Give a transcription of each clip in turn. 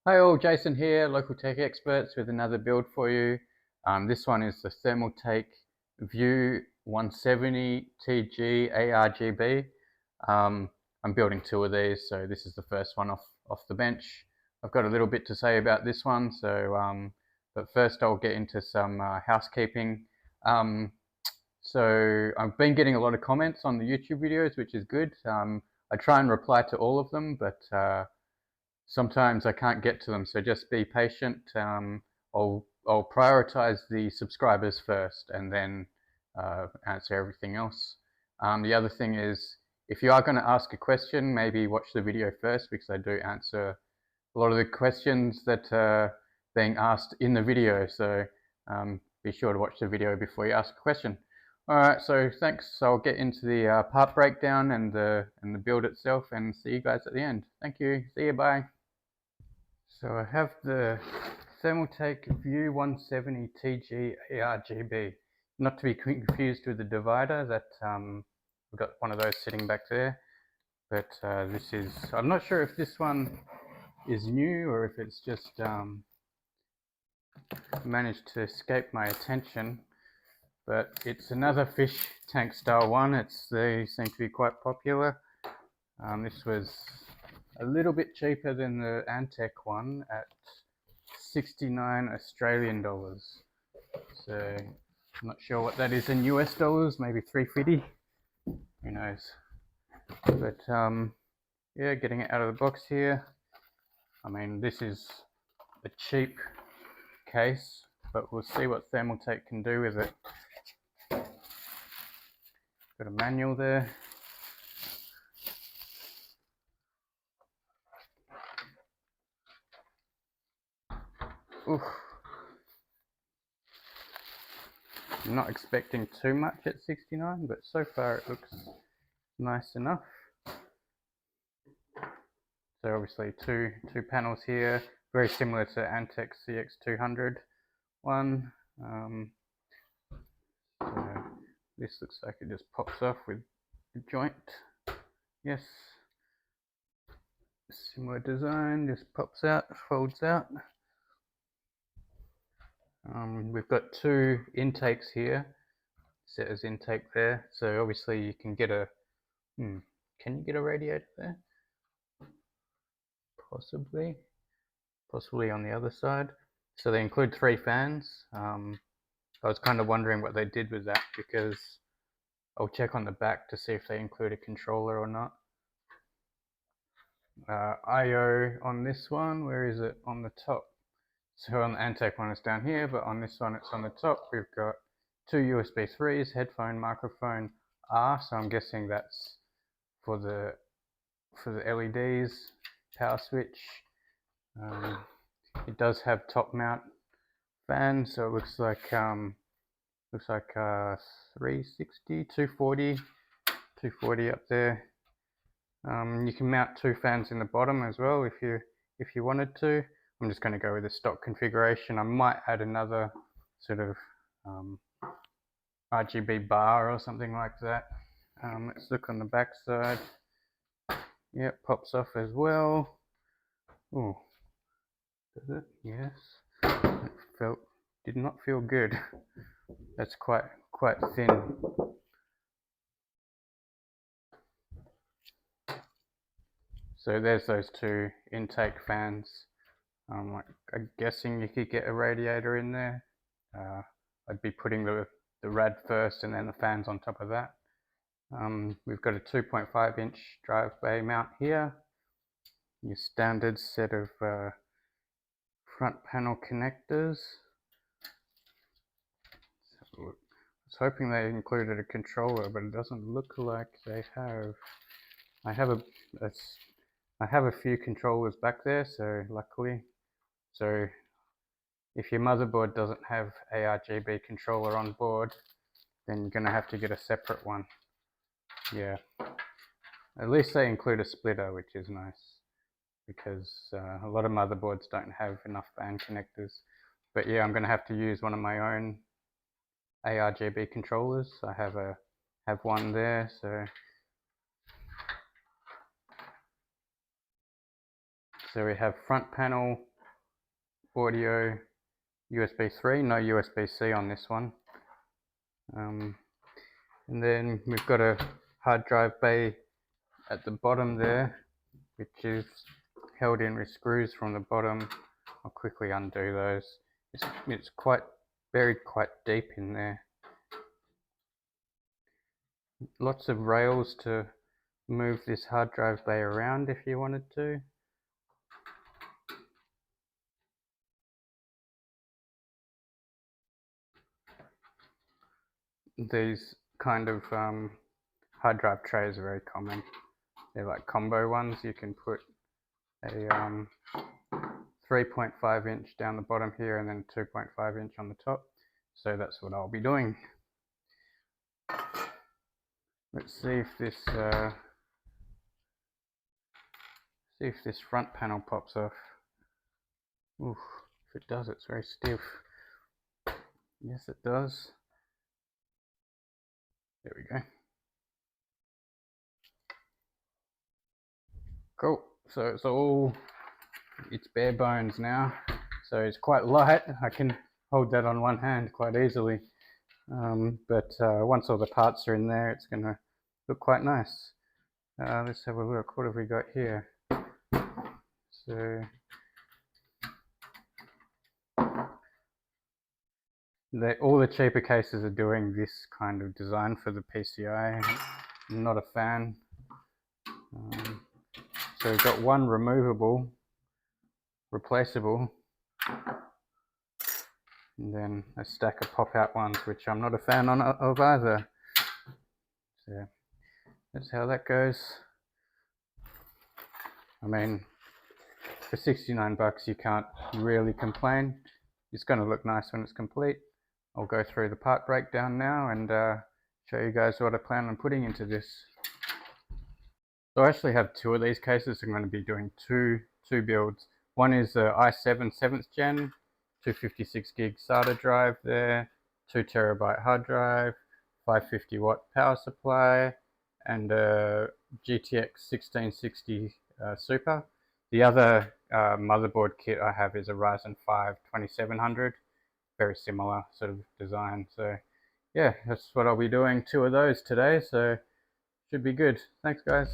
Hi all, Jason here, local tech experts with another build for you. This one is the ThermalTake View 170 TG ARGB. I'm building two of these, so this is the first one off the bench. I've got a little bit to say about this one, but first I'll get into some housekeeping. So I've been getting a lot of comments on the YouTube videos, which is good. I try and reply to all of them, but sometimes I can't get to them, so just be patient. I'll prioritize the subscribers first and then answer everything else. The other thing is, if you are going to ask a question, maybe watch the video first, because I do answer a lot of the questions that are being asked in the video, so be sure to watch the video before you ask a question. Alright, so thanks. So I'll get into the part breakdown and the build itself, and see you guys at the end. Thank you. See you. Bye. So I have the ThermalTake View 170 TG ARGB, not to be confused with the divider that we've got one of those sitting back there. But this is, I'm not sure if this one is new or if it's just managed to escape my attention. But it's another fish tank style one. They seem to be quite popular. This was a little bit cheaper than the Antec one at 69 Australian dollars. So I'm not sure what that is in US dollars, maybe 350, who knows. But yeah, getting it out of the box here. I mean, this is a cheap case, but we'll see what ThermalTake can do with it. Got a manual there. Oof. I'm not expecting too much at 69, but so far it looks nice enough. So obviously two panels here, very similar to Antec CX200 one. So this looks like it just pops off with the joint. Yes, similar design, just pops out, folds out. We've got two intakes here, set as intake there. So obviously you can get a, can you get a radiator there? Possibly on the other side. So they include 3 fans. I was kind of wondering what they did with that, because I'll check on the back to see if they include a controller or not. I/O on this one, where is it? On the top. So on the Antec one it's down here, but on this one it's on the top. We've got 2 USB 3s, headphone, microphone, R, so I'm guessing that's for the LEDs, power switch. It does have top mount fan, so it looks like 360, 240 up there. You can mount 2 fans in the bottom as well if you wanted to. I'm just going to go with the stock configuration. I might add another sort of RGB bar or something like that. Let's look on the back side. Yep, pops off as well. Oh, does it? Yes. It did not feel good. That's quite thin. So there's those 2 intake fans. I'm guessing you could get a radiator in there. I'd be putting the rad first and then the fans on top of that. We've got a 2.5 inch drive bay mount here. Your standard set of front panel connectors. So I was hoping they included a controller, but it doesn't look like they have. I have a few controllers back there, so luckily. So if your motherboard doesn't have ARGB controller on board, then you're going to have to get a separate one. Yeah, at least they include a splitter, which is nice, because a lot of motherboards don't have enough fan connectors. But yeah, I'm going to have to use one of my own ARGB controllers. I have one there, so we have front panel audio USB 3, no USB-C on this one. And then we've got a hard drive bay at the bottom there, which is held in with screws from the bottom. I'll quickly undo those. It's quite buried quite deep in there. Lots of rails to move this hard drive bay around if you wanted to. These kind of hard drive trays are very common. They're like combo ones. You can put a 3.5 inch down the bottom here and then 2.5 inch on the top. So that's what I'll be doing. Let's see if this front panel pops off. Oof, if it does, it's very stiff. Yes, it does. There we go. Cool. So it's bare bones now. So it's quite light. I can hold that on one hand quite easily. But once all the parts are in there, it's going to look quite nice. Let's have a look. What have we got here? So all the cheaper cases are doing this kind of design for the PCI. I'm not a fan. So we've got one removable, replaceable, and then a stack of pop-out ones, which I'm not a fan of either. So that's how that goes. I mean, for 69 bucks, you can't really complain. It's going to look nice when it's complete. I'll go through the part breakdown now and show you guys what I plan on putting into this. So I actually have two of these cases. I'm going to be doing two builds. One is the i7 7th gen, 256 gig SATA drive there, 2 terabyte hard drive, 550 watt power supply, and a GTX1660 Super. The other motherboard kit I have is a Ryzen 5 2700, very similar sort of design. So yeah, that's what I'll be doing, two of those today, so should be good. Thanks guys.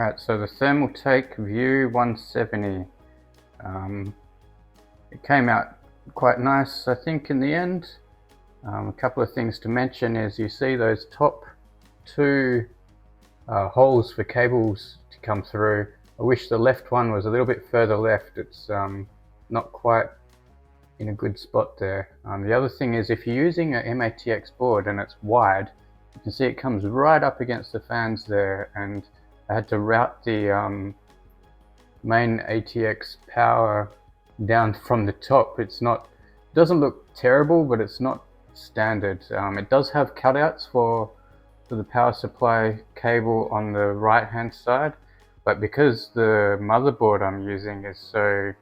Alright, so the ThermalTake View 170. It came out quite nice, I think, in the end. A couple of things to mention is you see those top two holes for cables to come through. I wish the left one was a little bit further left. It's not quite in a good spot there. The other thing is, if you're using an MATX board and it's wide, you can see it comes right up against the fans there, and I had to route the main ATX power down from the top. It doesn't look terrible, but it's not standard. It does have cutouts for the power supply cable on the right hand side, but because the motherboard I'm using is so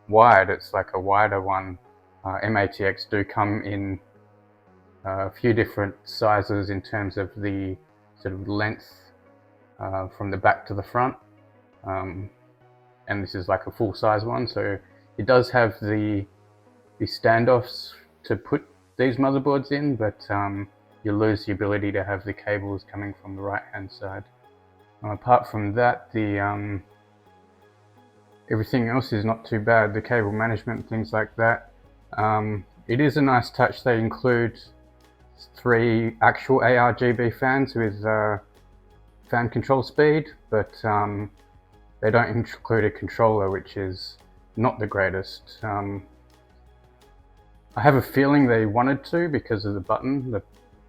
wide, it's like a wider one. MATX do come in a few different sizes in terms of the sort of length from the back to the front, and this is like a full size one, so it does have the standoffs to put these motherboards in, but you lose the ability to have the cables coming from the right hand side. Apart from that, the everything else is not too bad. The cable management, things like that. It is a nice touch. They include 3 actual ARGB fans with fan control speed, but they don't include a controller, which is not the greatest. I have a feeling they wanted to because of the button,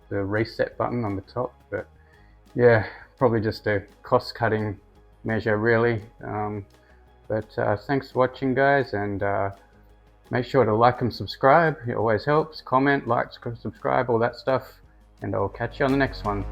the reset button on the top, but yeah, probably just a cost-cutting measure really. Thanks for watching, guys, and make sure to like and subscribe. It always helps. Comment, like, subscribe, all that stuff, and I'll catch you on the next one.